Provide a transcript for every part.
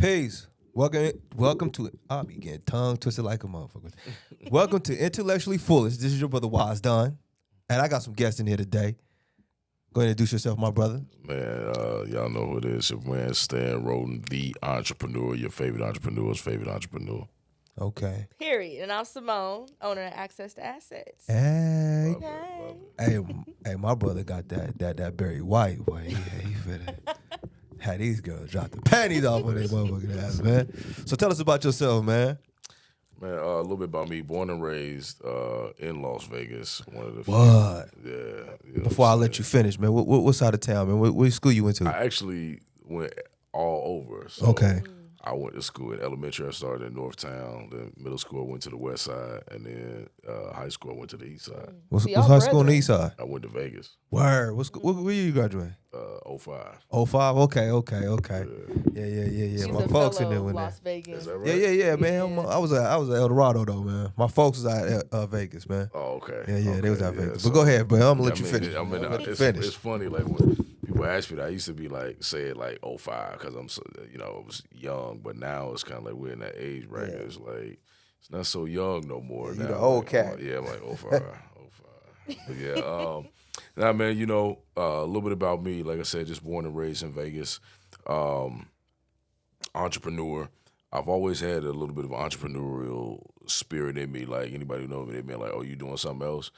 Peace. Welcome to. I'll be getting tongue twisted like a motherfucker. Welcome to Intellectually Foolish. This is your brother Wise Don, and I got some guests in here today. Go ahead and introduce yourself, my brother. Man, y'all know who it is. Your man Stan Roden, the entrepreneur, your favorite entrepreneur's favorite entrepreneur. Okay. Period. And I'm Simone, owner of Access to Assets. Hey, Love it, love it. hey, my brother got that Barry White boy. He finna had these girls drop the panties off of their motherfucking ass, man. So tell us about yourself, man. Man, a little bit about me. Born and raised in Las Vegas. One of the What? few. Yeah. You know Before I what I'm let you saying? finish, man, what side of town, man? What school you went to? I actually went all over. So Okay. I went to school in elementary. I started in Northtown. Then middle school, I went to the west side. And then high school, I went to the east side. What's See, y'all high school on the brethren. east side? I went to Vegas, Word. What where you graduate? 05. 05? Okay. Yeah. She's My a folks in there fellow went there. Las Vegas. Is that right? Yeah, man. Yeah. I was at El Dorado though, man. My folks was at Vegas, man. Oh, okay. Yeah, they was Okay, at yeah, Vegas. so- But go ahead, bro. I'm gonna Yeah, let you finish. I mean, I'm gonna let you it's, finish. it's funny, like when people ask me that, I used to be like, say it like 05, because I'm so, I was young, but now it's kind of like we're in that age bracket. Yeah. It's like, it's not so young no more. Yeah, you now. the old Like, cat. I'm like 05. But yeah, now, man, a little bit about me. Like I said, just born and raised in Vegas. Entrepreneur. I've always had a little bit of entrepreneurial spirit in me. Like anybody who knows me, they been like, "Oh, you doing something else?"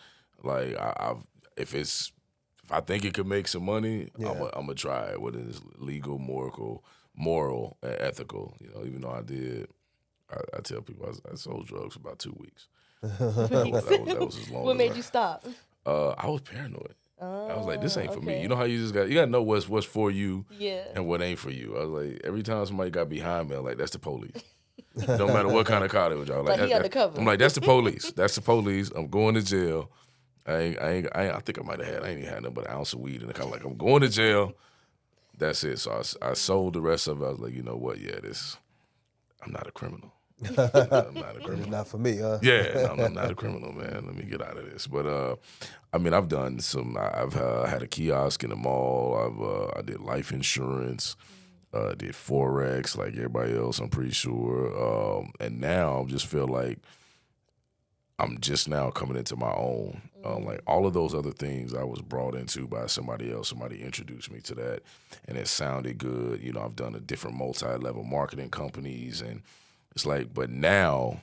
Like if I think it could make some money, Yeah. I'm gonna try it. Whether it's legal, moral, and ethical. Even though I tell people I sold drugs for about 2 weeks. That was as long. What as made I- you stop? I was paranoid. I was like, this ain't for me. okay. You know how you gotta know what's for you Yeah. and what ain't for you. I was like, every time somebody got behind me, I'm like, that's the police. No matter what kind of car they was driving. Like he undercover. I'm like, that's the police. That's the police. I'm going to jail. I think I might have I ain't even had nothing but an ounce of weed in the car. Like, I'm going to jail. That's it. So I sold the rest of it. I was like, you know what? Yeah, I'm not a criminal. I'm not a criminal. It's not for me, huh? Yeah, no, I'm not a criminal, man. Let me get out of this. But I've done some. I've had a kiosk in the mall. I did life insurance. Did forex like everybody else. I'm pretty sure. And now I just feel like I'm just now coming into my own. Like all of those other things I was brought into by somebody else. Somebody introduced me to that, and it sounded good. I've done a different multi-level marketing companies, and it's like, but now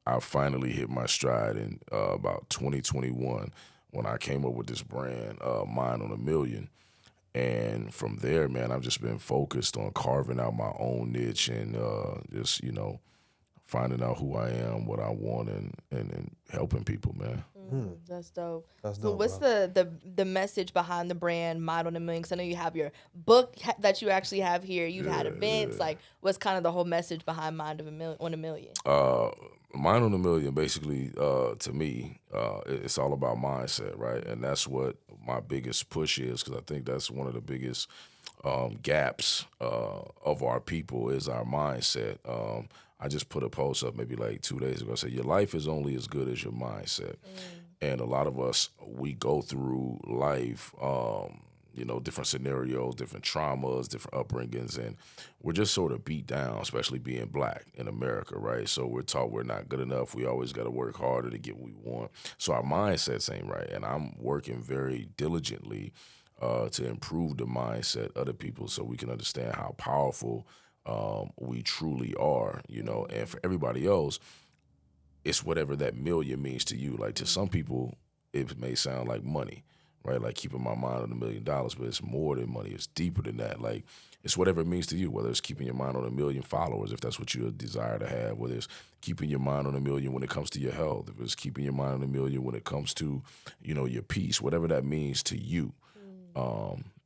I finally hit my stride in about 2021 when I came up with this brand, Mind on a Million. And from there, man, I've just been focused on carving out my own niche and just, finding out who I am, what I want, and helping people, man. That's dope. That's So dope, what's bro. the message behind the brand Mind on a Million? 'Cause I know you have your book that you actually have here. You've had events. Like, what's kind of the whole message behind Mind on a Million? Mind on a Million, basically, to me, it's all about mindset, right? And that's what my biggest push is, because I think that's one of the biggest gaps of our people is our mindset. I just put a post up maybe like 2 days ago. I said, your life is only as good as your mindset. And a lot of us, we go through life, different scenarios, different traumas, different upbringings, and we're just sort of beat down, especially being black in America, right? So we're taught we're not good enough. We always got to work harder to get what we want. So our mindsets ain't right. And I'm working very diligently to improve the mindset of the people so we can understand how powerful we truly are, and for everybody else, it's whatever that million means to you. Like to some people, it may sound like money, right? Like keeping my mind on $1 million, but it's more than money. It's deeper than that. Like it's whatever it means to you, whether it's keeping your mind on 1 million followers, if that's what you desire to have, whether it's keeping your mind on 1 million when it comes to your health, if it's keeping your mind on 1 million when it comes to, your peace, whatever that means to you.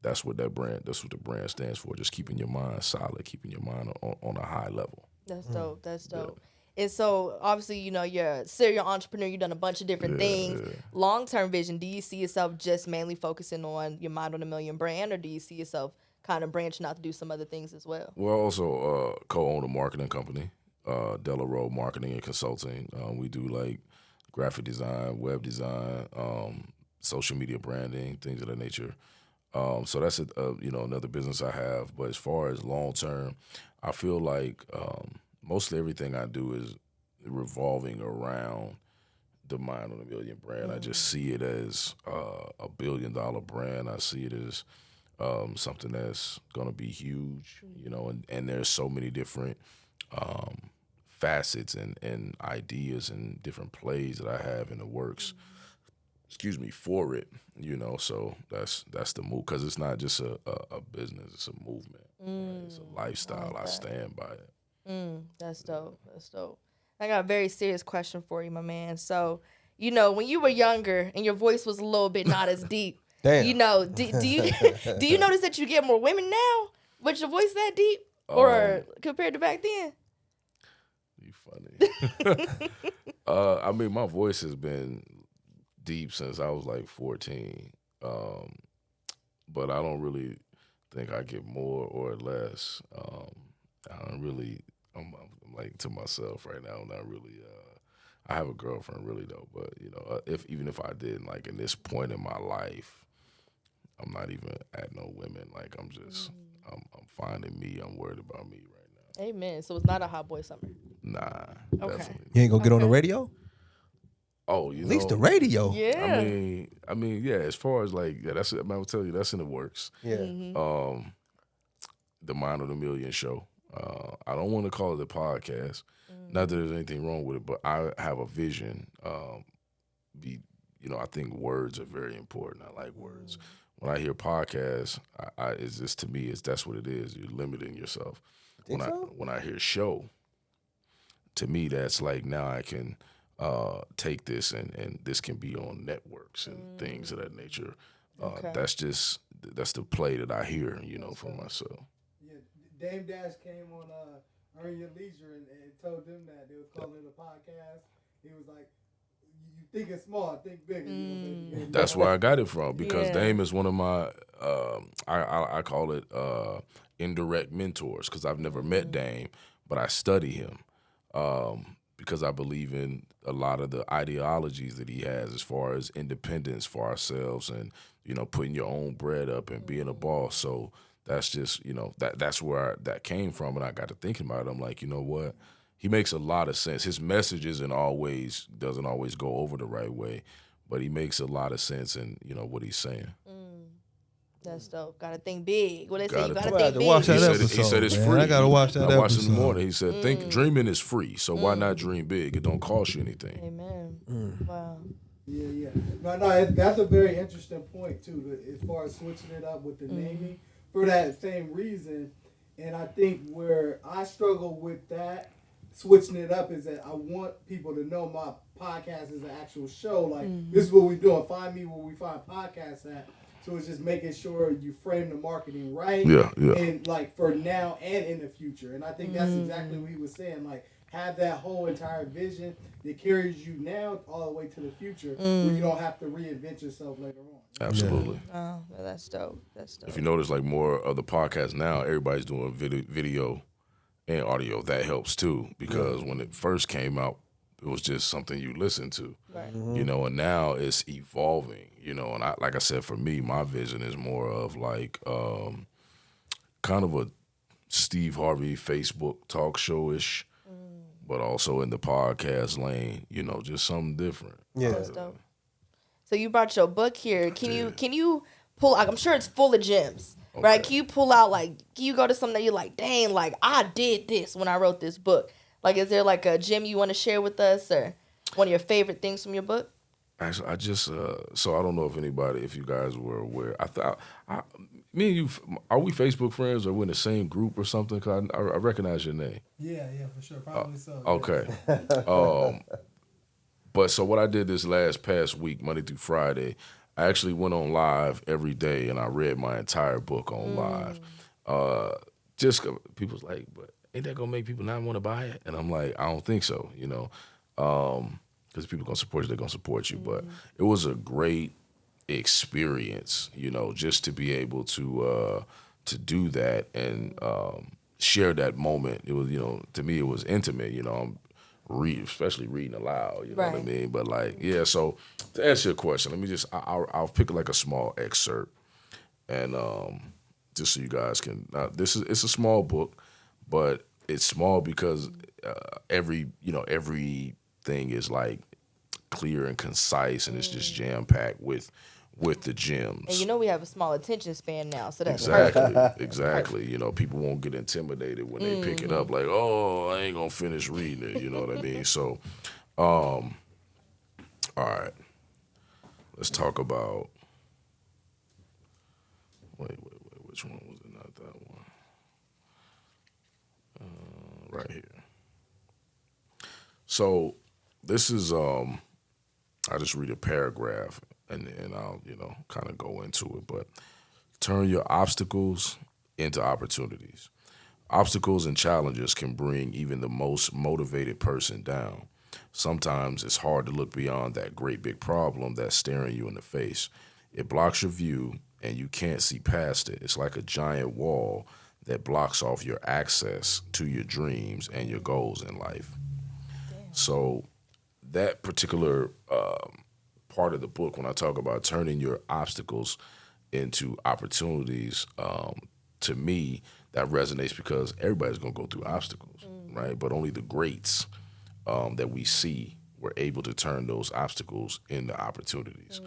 That's what the brand stands for. Just keeping your mind solid, keeping your mind on a high level. That's dope. That's dope. And so, obviously, you're a serial entrepreneur. You've done a bunch of different things. Long-term vision, do you see yourself just mainly focusing on your Mind on a Million brand, or do you see yourself kind of branching out to do some other things as well? We're also co-own a marketing company, Delaro Marketing and Consulting. We do like graphic design, web design, social media branding, things of that nature. So that's another business I have. But as far as long term, I feel like mostly everything I do is revolving around the Mind on a Million brand. I just see it as a $1 billion brand. I see it as something that's gonna be huge, and there's so many different facets and ideas and different plays that I have in the works. Excuse me, for it, So that's the move, because it's not just a business; it's a movement. Right? It's a lifestyle. I stand by it. That's dope. That's dope. I got a very serious question for you, my man. So, when you were younger and your voice was a little bit not as deep, Damn. do you do you notice that you get more women now with your voice that deep, or compared to back then? You funny. I mean, my voice has been deep since I was like 14, but I don't really think I get more or less. I don't really. I'm like to myself right now. I'm not really. I have a girlfriend, really though, but even if I did, like in this point in my life, I'm not even at no women. Like I'm just, I'm finding me. I'm worried about me right now. Amen. So it's not a hot boy summer. Nah, Okay. definitely. You ain't gonna get on the radio? Oh, At least the radio. Yeah. I mean, yeah. As far as like, yeah, that's. I will tell you, that's in the works. Yeah. The Mind on a Million show. I don't want to call it a podcast. Not that there's anything wrong with it, but I have a vision. I think words are very important. I like words. When I hear podcasts, it's just, to me, that's what it is. You're limiting yourself. When I hear show, to me, that's like, now I can take this and this can be on networks and things of that nature. Okay. That's the play that I hear, for myself. Yeah, Dame Dash came on Earn Your Leisure and told them that they was calling it a podcast. He was like, "You think it's small, think bigger." That's where I got it from, because Yeah. Dame is one of my I call it indirect mentors, because I've never met Dame, but I study him because I believe in a lot of the ideologies that he has as far as independence for ourselves and putting your own bread up and being a boss. So that's just that's where that came from, and I got to thinking about it. I'm like, you know what? He makes a lot of sense. His message doesn't always go over the right way, but he makes a lot of sense in what he's saying. That's dope. Gotta think big. What they say, you Gotta gotta think big. watch that He episode, said it's man. free. I gotta watch that I watched it in the episode. morning. He said, dreaming is free, so why not dream big? It don't cost you anything. Amen. Wow. Yeah. No, that's a very interesting point too, as far as switching it up with the naming for that same reason. And I think where I struggle with that, switching it up, is that I want people to know my podcast is an actual show. Like, this is what we're doing. Find me where we find podcasts at. So it's just making sure you frame the marketing right. Yeah. And like for now and in the future. And I think that's exactly what he was saying. Like, have that whole entire vision that carries you now all the way to the future, where you don't have to reinvent yourself later on. Absolutely. Oh, well, that's dope. That's dope. If you notice, like, more of the podcasts now, everybody's doing video and audio. That helps too, because when it first came out, it was just something you listened to, Right. and now it's evolving, and like I said, for me, my vision is more of like kind of a Steve Harvey Facebook talk show-ish, but also in the podcast lane, just something different. Yeah. That's dope. So you brought your book here. Can you pull? Like, I'm sure it's full of gems, right? Okay. Can you pull out, like, can you go to something that you're like, dang, like I did this when I wrote this book? Like, is there like a gem you want to share with us, or one of your favorite things from your book? Actually, I just so I don't know if you guys were aware. I thought me and you, are we Facebook friends, or we in the same group or something? Cause I recognize your name. Yeah, for sure. Probably so. Okay. But so what I did this past week, Monday through Friday, I actually went on live every day and I read my entire book on live. Just people's like, but ain't that gonna make people not want to buy it? And I'm like, I don't think so, because people gonna support you, they're gonna support you. But it was a great experience, just to be able to do that and share that moment. It was, to me, it was intimate. I'm especially reading aloud. You know what I Right. mean? But so to answer your question, let me just I'll pick like a small excerpt. And just so you guys can, it's a small book, but it's small because everything is like clear and concise, and it's just jam packed with the gems. And you know we have a small attention span now, so that's Exactly, perfect. exactly. You know, people won't get intimidated when they pick it up. Like, oh, I ain't gonna finish reading it. You know what I mean? So, all right, let's talk about. Wait, which one was it? Not that one. Right here. So, this is I just read a paragraph and then I'll kind of go into it. But turn your obstacles into opportunities. Obstacles and challenges can bring even the most motivated person down. Sometimes it's hard to look beyond that great big problem that's staring you in the face. It blocks your view and you can't see past it. It's like a giant wall that blocks off your access to your dreams and your goals in life. So, that particular part of the book, when I talk about turning your obstacles into opportunities, to me, that resonates because everybody's going to go through obstacles, right? But only the greats that we see were able to turn those obstacles into opportunities.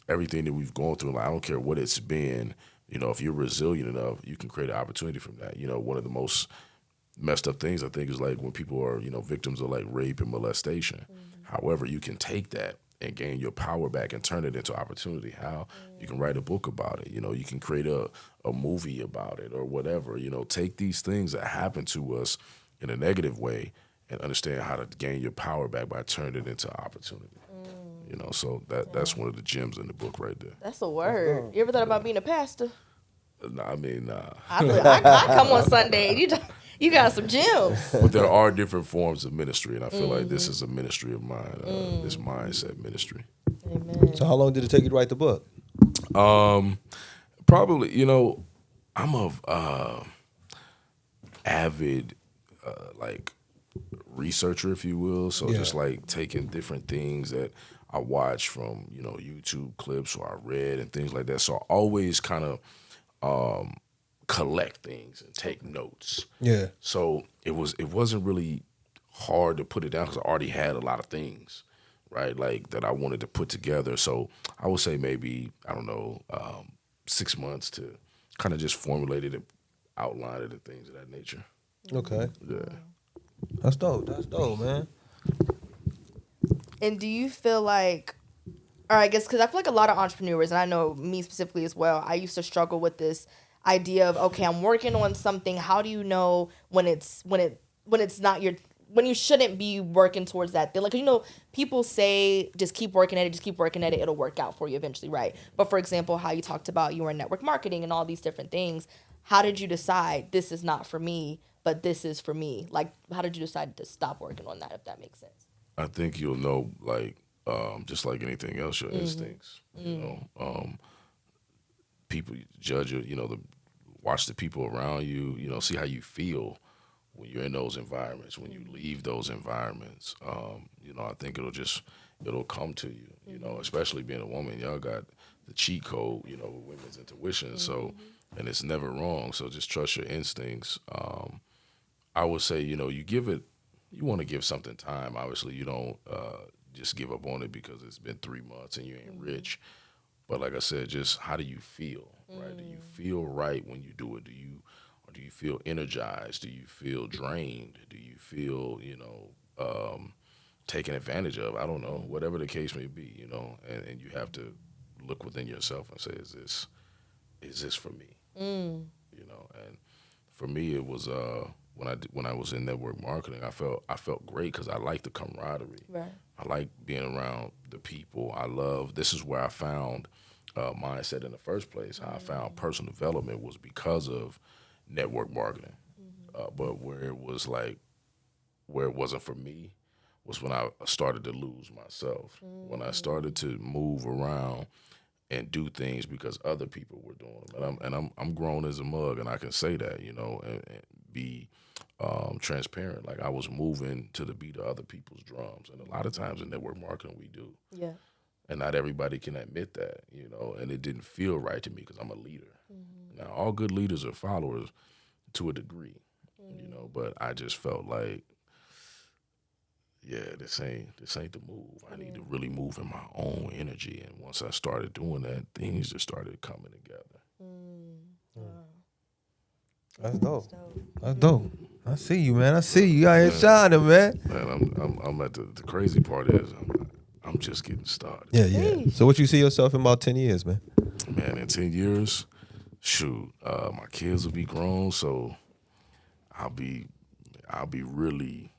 Everything that we've gone through, like, I don't care what it's been, if you're resilient enough, you can create an opportunity from that. One of the most messed up things I think is like when people are, victims of like rape and molestation. However, you can take that and gain your power back and turn it into opportunity. How? You can write a book about it. You can create a movie about it or whatever. Take these things that happen to us in a negative way and understand how to gain your power back by turning it into opportunity. So that's one of the gems in the book right there. That's a word. You ever thought about being a pastor? Nah, I mean, nah. I come on Sunday. You got some gems. But there are different forms of ministry, and I feel like this is a ministry of mine, this mindset ministry. Amen. So how long did it take you to write the book? Probably, I'm a avid like researcher, if you will. So Yeah. just like taking different things that I watch from YouTube clips or I read and things like that. So I always kind of collect things and take notes. Yeah. So it wasn't really hard to put it down because I already had a lot of things, right? Like that I wanted to put together. So I would say maybe, I don't know, 6 months to kind of just formulate it, outline it, and things of that nature. Okay. Yeah. That's dope. That's dope, man. And do you feel like, or I guess, because I feel like a lot of entrepreneurs, and I know me specifically as well, I used to struggle with this idea of, okay, I'm working on something. How do you know when it's not when you shouldn't be working towards that thing? Like, people say just keep working at it, it'll work out for you eventually, right? But for example, how you talked about you were in network marketing and all these different things. How did you decide this is not for me, but this is for me? Like, how did you decide to stop working on that, if that makes sense? I think you'll know, like, just like anything else, your instincts. People judge you. Watch the people around you. See how you feel when you're in those environments. When you leave those environments, I think it'll come to you. Especially being a woman, y'all got the cheat code. With women's intuition. So, and it's never wrong. So just trust your instincts. I would say, you want to give something time. Obviously, you don't just give up on it because it's been 3 months and you ain't rich. But like I said, just how do you feel, right? Do you feel right when you do it? Do you feel energized? Do you feel drained? Do you feel, taken advantage of? I don't know. Whatever the case may be, and you have to look within yourself and say, is this for me? And for me, it was when I was in network marketing, I felt great because I like the camaraderie. Right. I like being around the people. This is where I found mindset in the first place. How I found personal development was because of network marketing. But where it wasn't for me was when I started to lose myself. When I started to move around and do things because other people were doing them. And I'm grown as a mug, and I can say that, and be transparent. Like I was moving to the beat of other people's drums, and a lot of times in network marketing we do. Yeah. And not everybody can admit that, and it didn't feel right to me because I'm a leader. Now, all good leaders are followers to a degree, but I just felt like, yeah, this ain't the move. I need to really move in my own energy. And once I started doing that, things just started coming together. That's dope. That's dope. I see you, man. I see you. You out here shining, man. Man, I'm at the crazy part is I'm just getting started. Yeah. So what you see yourself in about 10 years, man? Man, in 10 years, shoot, my kids will be grown, so I'll be really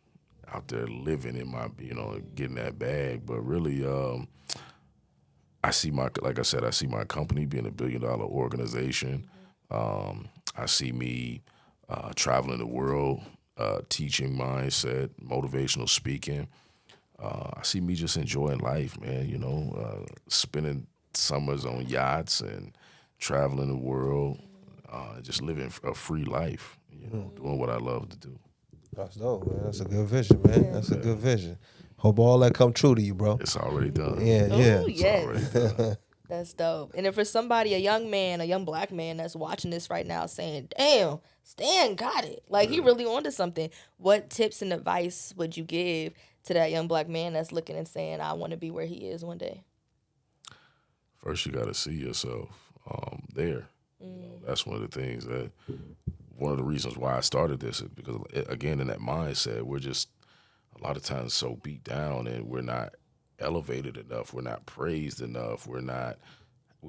out there living in my, getting that bag. But really, I see my company being $1 billion organization. I see me traveling the world, teaching mindset, motivational speaking. I see me just enjoying life, man, spending summers on yachts and traveling the world, just living a free life, doing what I love to do. That's dope, man. That's a good vision, man. That's a good vision. Hope all that come true to you, bro. It's already done. Yeah. Ooh, It's yes. already done. That's dope. And if for somebody, a young black man that's watching this right now saying, damn, Stan got it. Like, he really onto something. What tips and advice would you give to that young black man that's looking and saying, I want to be where he is one day? First, you got to see yourself there. That's one of the things one of the reasons why I started this is because, again, in that mindset, we're just a lot of times so beat down and we're not elevated enough. We're not praised enough. We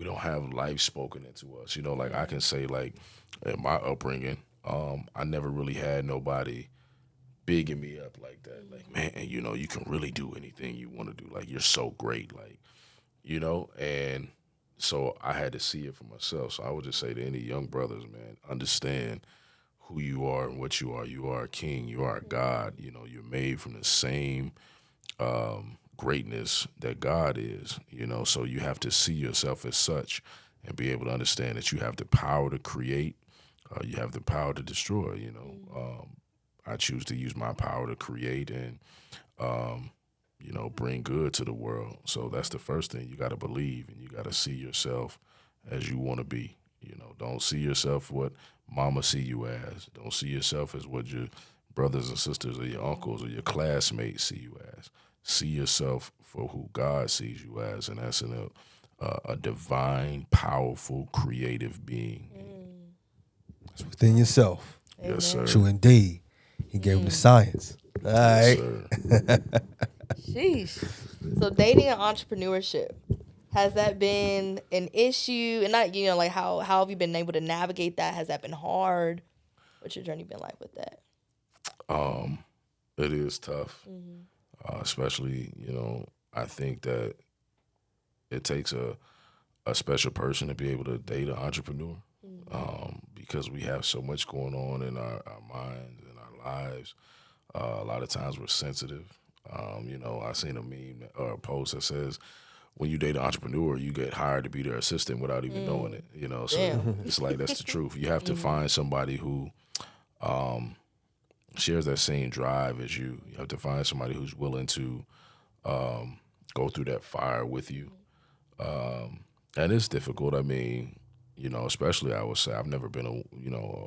don't have life spoken into us. Like I can say, like, in my upbringing, I never really had nobody bigging me up like that. Like, man, you can really do anything you want to do. Like, you're so great. Like, and so I had to see it for myself. So I would just say to any young brothers, man, understand who you are and what you are. You are a king. You are a God. You're made from the same greatness that God is, so you have to see yourself as such and be able to understand that you have the power to create, you have the power to destroy, I choose to use my power to create and, bring good to the world. So that's the first thing. You got to believe and you got to see yourself as you want to be. Don't see yourself what mama see you as. Don't see yourself as what your brothers and sisters or your uncles or your classmates see you as. See yourself for who God sees you as, and that's a divine, powerful, creative being. It's within yourself. Yes, sir. True indeed. He gave him the science. All right. Yes, sir. Sheesh. So dating and entrepreneurship, has that been an issue? And not, like how have you been able to navigate that? Has that been hard? What's your journey been like with that? It is tough. Especially, I think that it takes a special person to be able to date an entrepreneur because we have so much going on in our minds and our lives. A lot of times we're sensitive. I seen a meme or a post that says, when you date an entrepreneur, you get hired to be their assistant without even knowing it. So Damn. it's like that's the truth. You have to find somebody who shares that same drive as you. You have to find somebody who's willing to go through that fire with you. And it's difficult. I mean, especially I would say I've never been a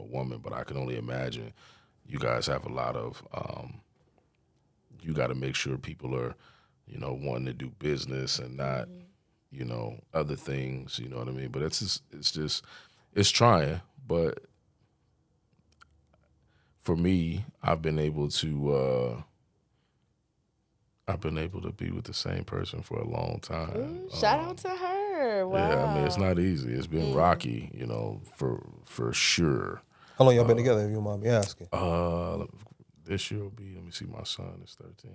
woman, but I can only imagine you guys have a lot of, you got to make sure people are, wanting to do business and not, other things, you know what I mean? But it's trying, but for me, I've been able to be with the same person for a long time. Ooh, shout out to her. Wow. Yeah, I mean, it's not easy. It's been rocky, for sure. How long y'all been together, if you don't mind me asking? This year will be, let me see, my son is 13.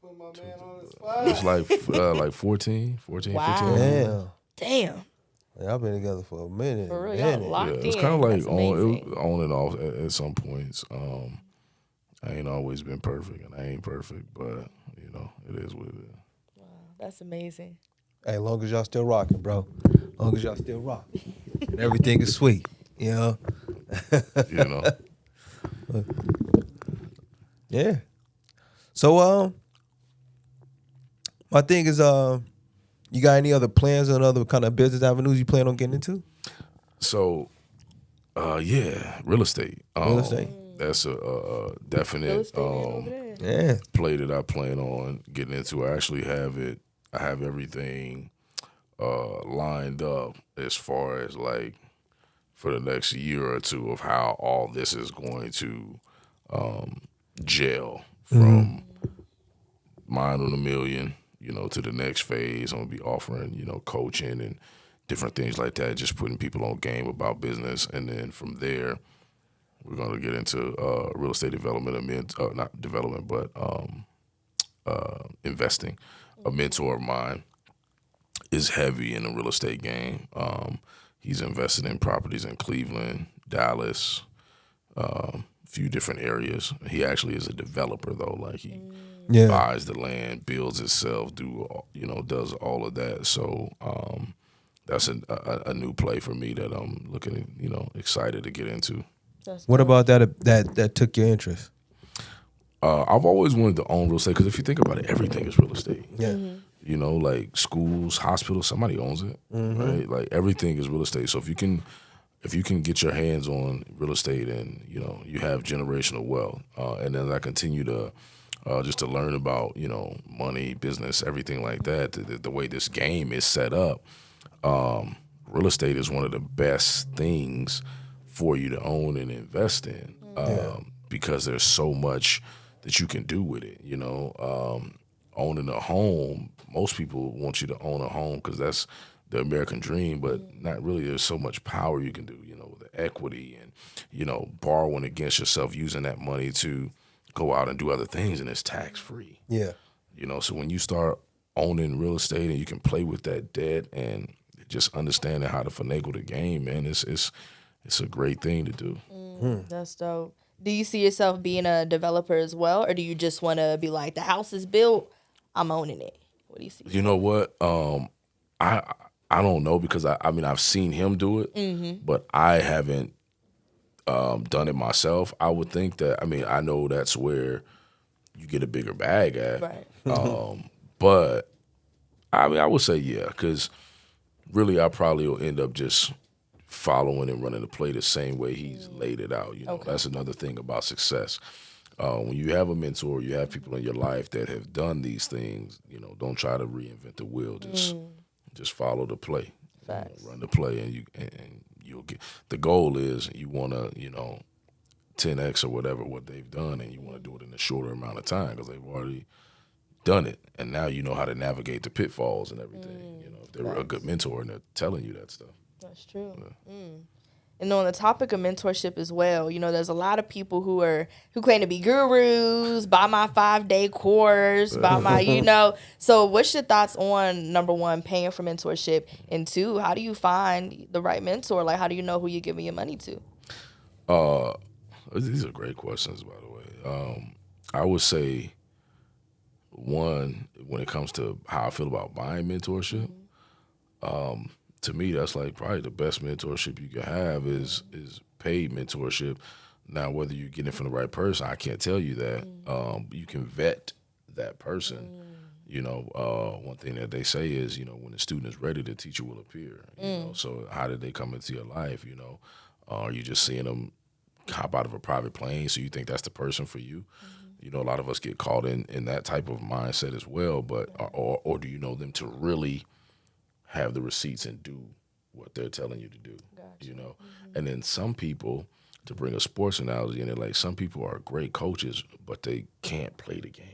Put my man on the spot. It's like 14, Wow. 15. Damn. Y'all been together for a minute. For real, y'all locked Yeah, it's in. kind of like That's amazing. on and off at some points. I ain't always been perfect, and I ain't perfect, but it is what it is. Wow, that's amazing. Hey, long as y'all still rocking, bro. Long as y'all still rocking. And everything is sweet, You know, Yeah. So, my thing is, You got any other plans on other kind of business avenues you plan on getting into? So, yeah, real estate. Real estate? That's a Real definite estate man over there. Yeah. play that I plan on getting into. I actually have it. I have everything lined up as far as like for the next year or two of how all this is going to gel from Mind on a Million, to the next phase. I'm gonna be offering, coaching and different things like that, just putting people on game about business, and then from there, we're gonna get into real estate development, not development, but investing. A mentor of mine is heavy in the real estate game. He's invested in properties in Cleveland, Dallas, a few different areas. He actually is a developer though. Like he Yeah. buys the land, builds itself, does all of that. So that's a new play for me that I'm looking, excited to get into. That's What dope. about that took your interest? I've always wanted to own real estate because if you think about it, everything is real estate. Yeah. Like schools, hospitals, somebody owns it, right? Like everything is real estate. So if you can get your hands on real estate and you have generational wealth, and as I continue to just to learn about money, business, everything like that, the way this game is set up, real estate is one of the best things for you to own and invest in, because there's so much that you can do with it. Owning a home, most people want you to own a home because that's the American dream, but not really. There's so much power you can do, the equity and, borrowing against yourself, using that money to go out and do other things, and it's tax free. Yeah. So when you start owning real estate and you can play with that debt and just understanding how to finagle the game, man, it's a great thing to do. That's dope. Do you see yourself being a developer as well, or do you just want to be like, the house is built, I'm owning it? What do you see? You know what? I don't know because I've seen him do it, but I haven't done it myself. I would think that I know that's where you get a bigger bag at. Right. But I would say yeah, because really I probably will end up just following and running the play the same way he's laid it out. Okay. That's another thing about success. When you have a mentor, you have people in your life that have done these things. Don't try to reinvent the wheel. Just follow the play. Facts. Run the play, and you'll get. The goal is you want to 10x or whatever what they've done, and you want to do it in a shorter amount of time because they've already done it, and now you know how to navigate the pitfalls and everything. If they're a good mentor and they're telling you that stuff. That's true. And on the topic of mentorship as well, there's a lot of people who claim to be gurus, buy my 5-day course, buy my, So what's your thoughts on, number one, paying for mentorship, and two, how do you find the right mentor? Like, how do you know who you're giving your money to? These are great questions, by the way. I would say, one, when it comes to how I feel about buying mentorship, to me, that's like probably the best mentorship you can have is paid mentorship. Now, whether you get it from the right person, I can't tell you that. You can vet that person. One thing that they say is, when the student is ready, the teacher will appear. So how did they come into your life? Are you just seeing them hop out of a private plane, so you think that's the person for you? A lot of us get caught in that type of mindset as well. But or do you know them to really have the receipts and do what they're telling you to do? Gotcha. And then some people, to bring a sports analogy in it, like some people are great coaches, but they can't play the game.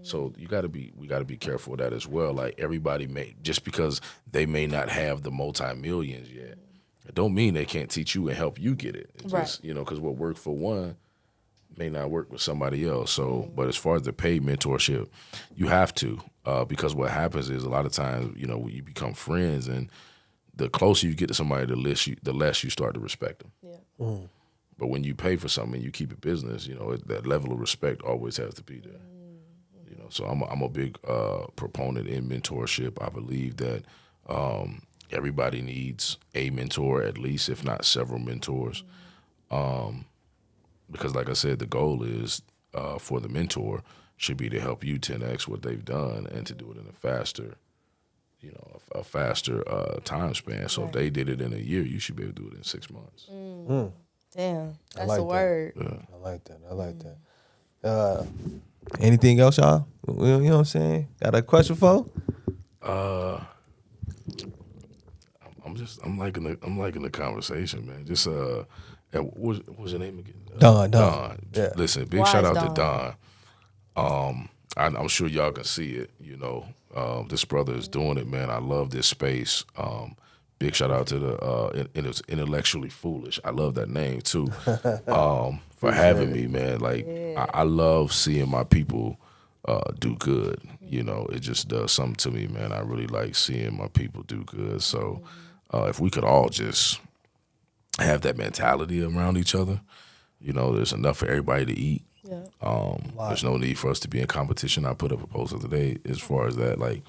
So we got to be careful with that as well. Like everybody just because they may not have the multi-millions yet, it don't mean they can't teach you and help you get it. It's Right. just, because what worked for one may not work with somebody else. So, but as far as the paid mentorship, you have to, because what happens is a lot of times, you become friends, and the closer you get to somebody, the less you start to respect them. Yeah. But when you pay for something and you keep it business, that level of respect always has to be there. So I'm a big proponent in mentorship. I believe that everybody needs a mentor, at least, if not several mentors. Because like I said, the goal is for the mentor should be to help you 10x what they've done and to do it in a faster, a faster time span. So if they did it in a year, you should be able to do it in 6 months. Damn, that's like a that. word. I like that. Anything else, y'all? You know what I'm saying? Got a question for? I'm liking the conversation, man. Just and what was your name again? Don. Yeah. Listen, big Wise shout out Don. to Don. I'm sure y'all can see it. This brother is doing it, man. I love this space. Big shout out to the it's Intellectually Foolish. I love that name too. For having me, man. Like I love seeing my people do good. It just does something to me, man. I really like seeing my people do good. So if we could all just have that mentality around each other, there's enough for everybody to eat. Yeah. There's no need for us to be in competition. I put up a poster today as far as that, like,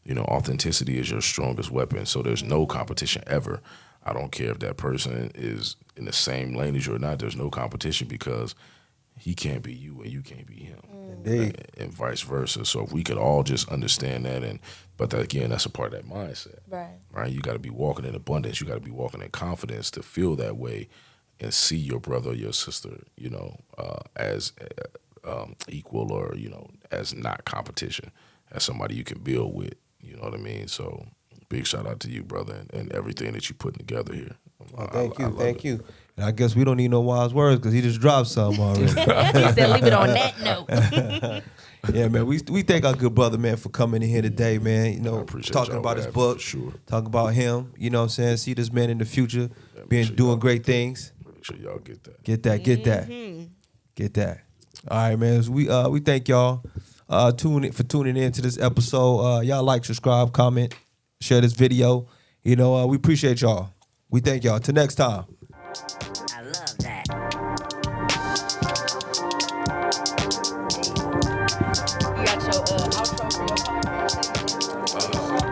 authenticity is your strongest weapon. So there's no competition ever. I don't care if that person is in the same lane as you or not. There's no competition because he can't be you and you can't be him. Indeed. And vice versa. So if we could all just understand that, but that, again, that's a part of that mindset. Right? You got to be walking in abundance. You got to be walking in confidence to feel that way and see your brother or your sister, as equal or, as not competition, as somebody you can build with. You know what I mean? So big shout out to you, brother, and everything that you're putting together here. Thank you. And I guess we don't need no wise words because he just dropped some already. He said, leave it on that note. Yeah, man. We thank our good brother, man, for coming in here today, man. I appreciate talking y'all about his having me, book, for sure. talking about him. You know what I'm saying? See this man in the future, make sure doing y'all great things. Make sure y'all get that. Get that. All right, man. So we thank y'all for tuning in to this episode. Y'all like, subscribe, comment, share this video. We appreciate y'all. We thank y'all. Till next time. I love that. You got your outro for your podcast.